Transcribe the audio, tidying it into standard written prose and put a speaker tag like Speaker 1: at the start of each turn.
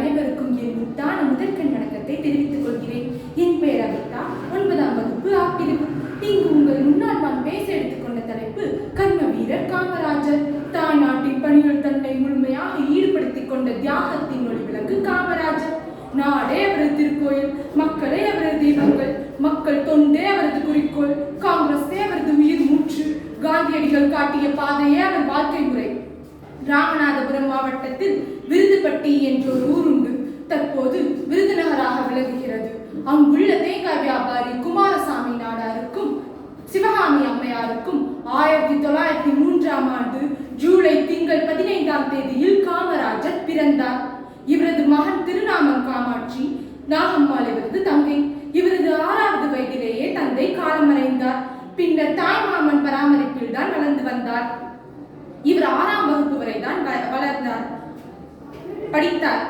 Speaker 1: அனைவருக்கும் என் முத்தான முதற்கண் வணக்கத்தை தெரிவித்துக் கொள்கிறேன். என் பெயர் அவிதா, 9ஆம் வகுப்பு ஆ பிரிவு. இங்கு உங்கள் முன்னால் நான் பேச எடுத்துக்கொண்ட தலைப்பு கர்ம வீரர் காமராஜர். தாய் நாட்டின் பணியில் தன்னை முழுமையாக ஈடுபடுத்திக் கொண்ட தியாகத்தின் ஒளி விளக்கு காமராஜர். நாடே அவரது திருக்கோயில், மக்களே அவரது தெய்வங்கள், மக்கள் தொண்டே அவரது குறிக்கோள், காங்கிரஸே அவரது உயிர் மூச்சு, காந்தியடிகள் காட்டிய பாதையே அவர் வாழ்க்கை முறை. ராமநாதபுரம் மாவட்டத்தில் விருதுப்பட்டி என்ற ஒரு ஊர் உண்டு. தற்போது விருதுநகராக விளங்குகிறது. அங்குள்ள தேங்காய் வியாபாரி குமாரசாமி நாடாருக்கும் சிவகாமி அம்மையாருக்கும் 1903ஆம் ஆண்டு ஜூலை திங்கள் 15ஆம் தேதியில் காமராஜர் பிறந்தார். இவரது மகன் திருநாமன் காமாட்சி நாகம்மாள் இவரது தங்கை. இவரது 6வது வயதிலேயே தந்தை காலமடைந்தார். பின்னர் தாய்மாமன் பராமரிப்பில் தான் வளர்ந்து வந்தார். இவர் 6ஆம் வகுப்பு வரை தான் வளர்ந்தார், படித்தார்.